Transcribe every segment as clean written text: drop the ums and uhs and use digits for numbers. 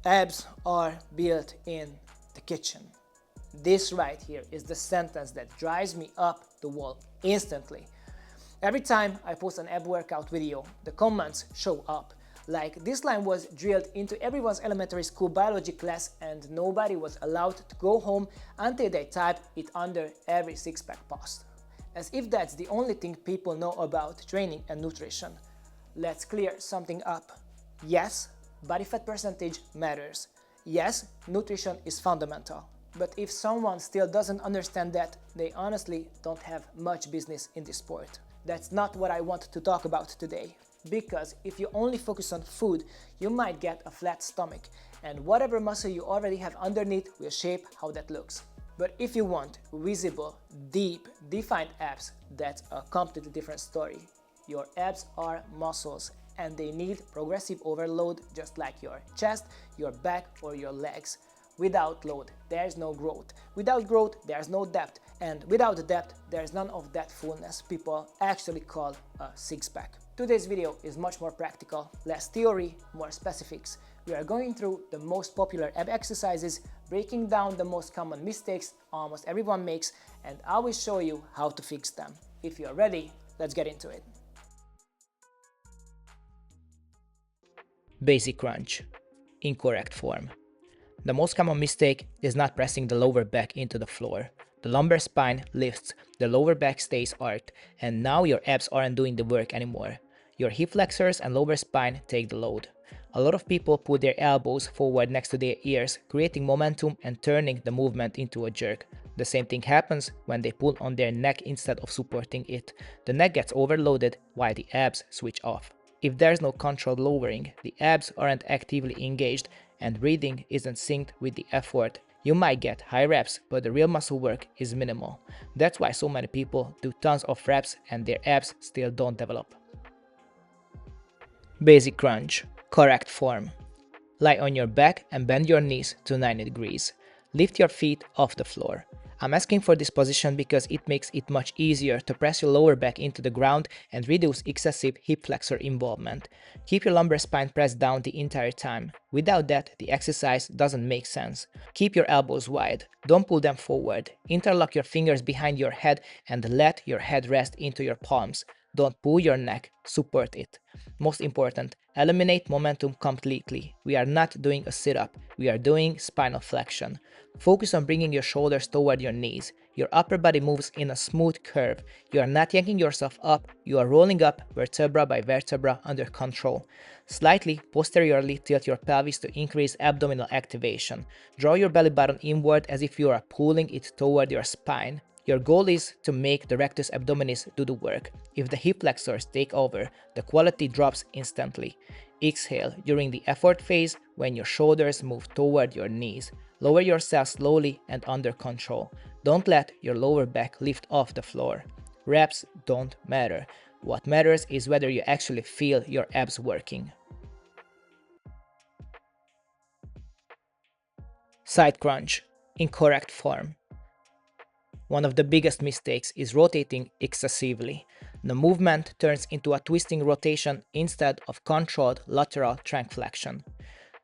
Abs are built in the kitchen. This right here is the sentence that drives me up the wall instantly. Every time I post an ab workout video, the comments show up. Like, this line was drilled into everyone's elementary school biology class and nobody was allowed to go home until they typed it under every six-pack post. As if that's the only thing people know about training and nutrition. Let's clear something up. Yes, body fat percentage matters. Yes, nutrition is fundamental. But if someone still doesn't understand that, they honestly don't have much business in this sport. That's not what I want to talk about today. Because if you only focus on food, you might get a flat stomach, and whatever muscle you already have underneath will shape how that looks. But if you want visible, deep, defined abs, that's a completely different story. Your abs are muscles, and they need progressive overload just like your chest, your back, or your legs. Without load, there's no growth. Without growth, there's no depth. And without depth, there's none of that fullness people actually call a six-pack. Today's video is much more practical, less theory, more specifics. We are going through the most popular ab exercises, breaking down the most common mistakes almost everyone makes, and I will show you how to fix them. If you're ready, let's get into it. Basic crunch. Incorrect form. The most common mistake is not pressing the lower back into the floor. The lumbar spine lifts, the lower back stays arched, and now your abs aren't doing the work anymore. Your hip flexors and lower spine take the load. A lot of people put their elbows forward next to their ears, creating momentum and turning the movement into a jerk. The same thing happens when they pull on their neck instead of supporting it. The neck gets overloaded while the abs switch off. If there's no controlled lowering, the abs aren't actively engaged and breathing isn't synced with the effort, you might get high reps, but the real muscle work is minimal. That's why so many people do tons of reps and their abs still don't develop. Basic crunch. Correct form. Lie on your back and bend your knees to 90 degrees. Lift your feet off the floor. I'm asking for this position because it makes it much easier to press your lower back into the ground and reduce excessive hip flexor involvement. Keep your lumbar spine pressed down the entire time. Without that, the exercise doesn't make sense. Keep your elbows wide. Don't pull them forward. Interlock your fingers behind your head and let your head rest into your palms. Don't pull your neck, support it. Most important, eliminate momentum completely. We are not doing a sit-up, we are doing spinal flexion. Focus on bringing your shoulders toward your knees. Your upper body moves in a smooth curve. You are not yanking yourself up, you are rolling up vertebra by vertebra under control. Slightly posteriorly tilt your pelvis to increase abdominal activation. Draw your belly button inward as if you are pulling it toward your spine. Your goal is to make the rectus abdominis do the work. If the hip flexors take over, the quality drops instantly. Exhale during the effort phase when your shoulders move toward your knees. Lower yourself slowly and under control. Don't let your lower back lift off the floor. Reps don't matter. What matters is whether you actually feel your abs working. Side crunch. Incorrect form. One of the biggest mistakes is rotating excessively. The movement turns into a twisting rotation instead of controlled lateral trunk flexion.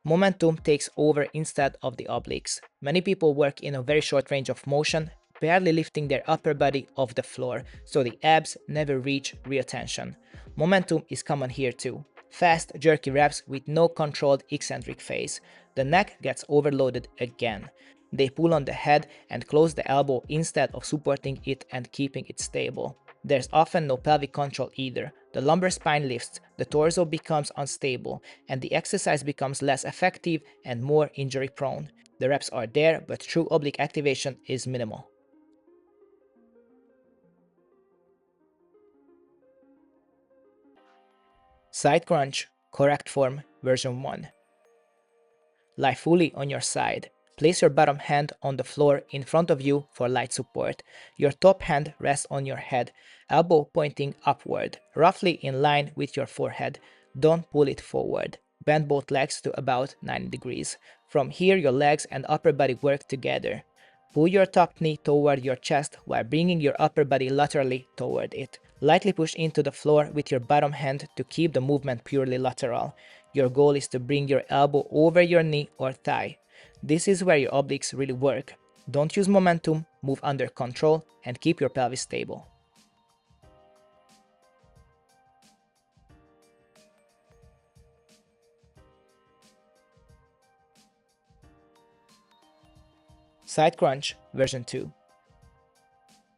Momentum takes over instead of the obliques. Many people work in a very short range of motion, barely lifting their upper body off the floor, so the abs never reach real tension. Momentum is common here too. Fast, jerky reps with no controlled eccentric phase. The neck gets overloaded again. They pull on the head and close the elbow instead of supporting it and keeping it stable. There's often no pelvic control either. The lumbar spine lifts, the torso becomes unstable, and the exercise becomes less effective and more injury prone. The reps are there, but true oblique activation is minimal. Side crunch, correct form, version 1. Lie fully on your side. Place your bottom hand on the floor in front of you for light support. Your top hand rests on your head, elbow pointing upward, roughly in line with your forehead. Don't pull it forward. Bend both legs to about 90 degrees. From here, your legs and upper body work together. Pull your top knee toward your chest while bringing your upper body laterally toward it. Lightly push into the floor with your bottom hand to keep the movement purely lateral. Your goal is to bring your elbow over your knee or thigh. This is where your obliques really work. Don't use momentum, move under control, and keep your pelvis stable. Side crunch version 2.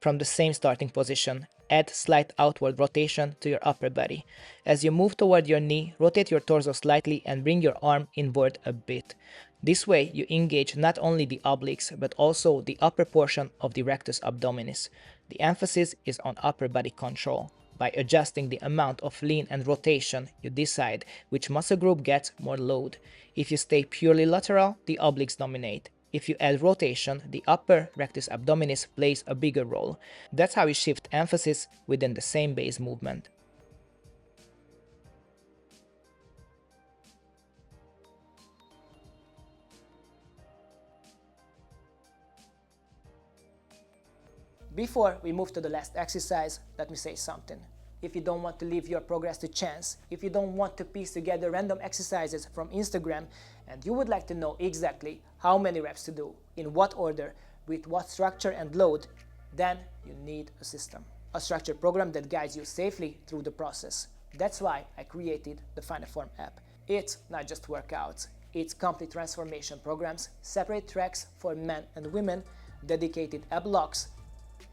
From the same starting position, add slight outward rotation to your upper body. As you move toward your knee, rotate your torso slightly and bring your arm inward a bit. This way, you engage not only the obliques but also the upper portion of the rectus abdominis. The emphasis is on upper body control. By adjusting the amount of lean and rotation, you decide which muscle group gets more load. If you stay purely lateral, the obliques dominate. If you add rotation, the upper rectus abdominis plays a bigger role. That's how you shift emphasis within the same base movement. Before we move to the last exercise, let me say something. If you don't want to leave your progress to chance, if you don't want to piece together random exercises from Instagram, and you would like to know exactly how many reps to do, in what order, with what structure and load, then you need a system. A structured program that guides you safely through the process. That's why I created the Find a Form app. It's not just workouts, it's complete transformation programs, separate tracks for men and women, dedicated app blocks,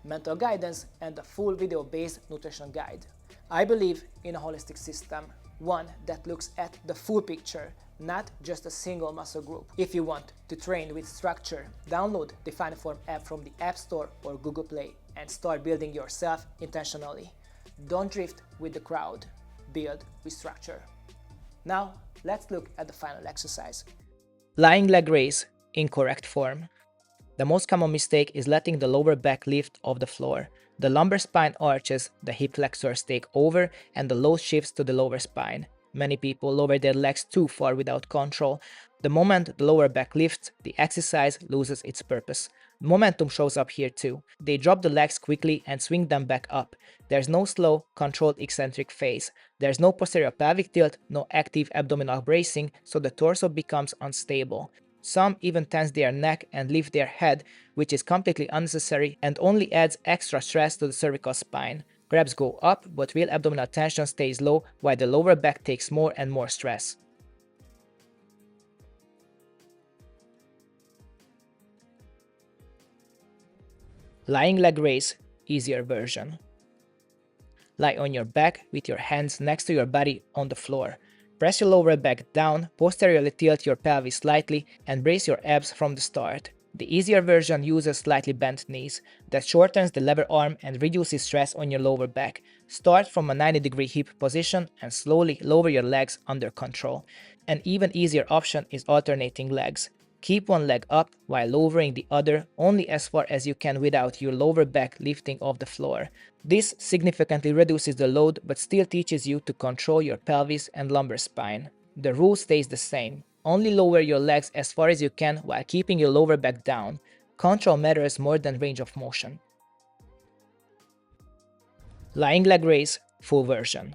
mental guidance, and a full video-based nutrition guide. I believe in a holistic system, one that looks at the full picture, not just a single muscle group. If you want to train with structure, download the Find a Form app from the App Store or Google Play and start building yourself intentionally. Don't drift with the crowd, build with structure. Now, let's look at the final exercise. Lying leg raise in correct form. The most common mistake is letting the lower back lift off the floor. The lumbar spine arches, the hip flexors take over, and the load shifts to the lower spine. Many people lower their legs too far without control. The moment the lower back lifts, the exercise loses its purpose. Momentum shows up here too. They drop the legs quickly and swing them back up. There's no slow, controlled eccentric phase. There's no posterior pelvic tilt, no active abdominal bracing, so the torso becomes unstable. Some even tense their neck and lift their head, which is completely unnecessary and only adds extra stress to the cervical spine. Grabs go up, but real abdominal tension stays low while the lower back takes more and more stress. Lying leg raise, easier version. Lie on your back with your hands next to your body on the floor. Press your lower back down, posteriorly tilt your pelvis slightly, and brace your abs from the start. The easier version uses slightly bent knees. That shortens the lever arm and reduces stress on your lower back. Start from a 90-degree hip position and slowly lower your legs under control. An even easier option is alternating legs. Keep one leg up while lowering the other only as far as you can without your lower back lifting off the floor. This significantly reduces the load but still teaches you to control your pelvis and lumbar spine. The rule stays the same. Only lower your legs as far as you can while keeping your lower back down. Control matters more than range of motion. Lying leg raise, full version.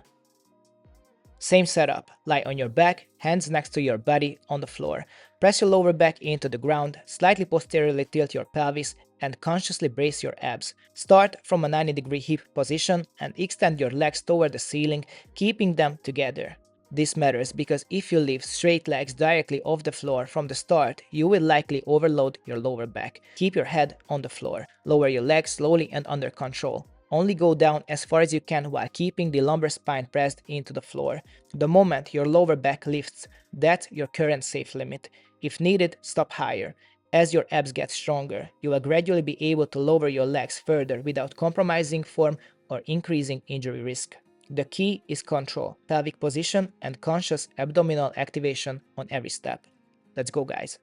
Same setup, lie on your back, hands next to your body on the floor. Press your lower back into the ground, slightly posteriorly tilt your pelvis, and consciously brace your abs. Start from a 90-degree hip position and extend your legs toward the ceiling, keeping them together. This matters because if you leave straight legs directly off the floor from the start, you will likely overload your lower back. Keep your head on the floor. Lower your legs slowly and under control. Only go down as far as you can while keeping the lumbar spine pressed into the floor. The moment your lower back lifts, that's your current safe limit. If needed, stop higher. As your abs get stronger, you will gradually be able to lower your legs further without compromising form or increasing injury risk. The key is control, pelvic position, and conscious abdominal activation on every step. Let's go, guys.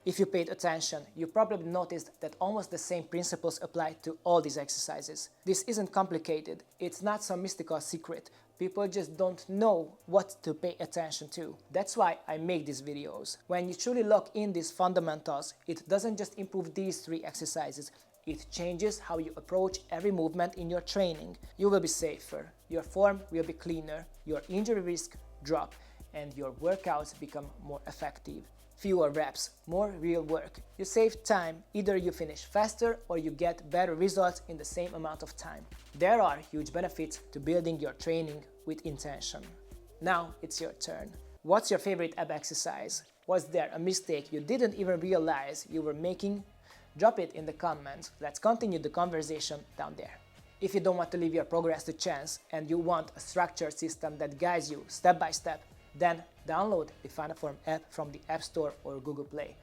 If you paid attention, you probably noticed that almost the same principles apply to all these exercises. This isn't complicated, it's not some mystical secret. People just don't know what to pay attention to. That's why I make these videos. When you truly lock in these fundamentals, it doesn't just improve these 3 exercises, It changes how you approach every movement in your training. You will be safer, your form will be cleaner, your injury risk drop, and your workouts become more effective. Fewer reps, more real work. You save time, either you finish faster or you get better results in the same amount of time. There are huge benefits to building your training with intention. Now it's your turn. What's your favorite ab exercise? Was there a mistake you didn't even realize you were making? Drop it in the comments. Let's continue the conversation down there. If you don't want to leave your progress to chance and you want a structured system that guides you step by step, then download the Form app from the App Store or Google Play.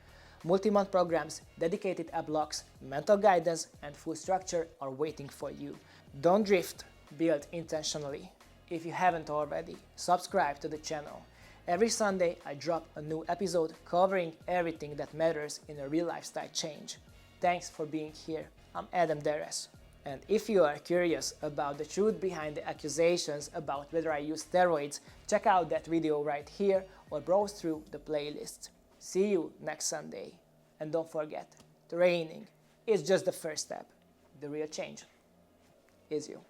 Multi-month programs, dedicated app blocks, mental guidance, and full structure are waiting for you. Don't drift, build intentionally. If you haven't already, subscribe to the channel. Every Sunday I drop a new episode covering everything that matters in a real lifestyle change. Thanks for being here. I'm Adam Deres. And if you are curious about the truth behind the accusations about whether I use steroids, check out that video right here or browse through the playlist. See you next Sunday. And don't forget, training is just the first step. The real change is you.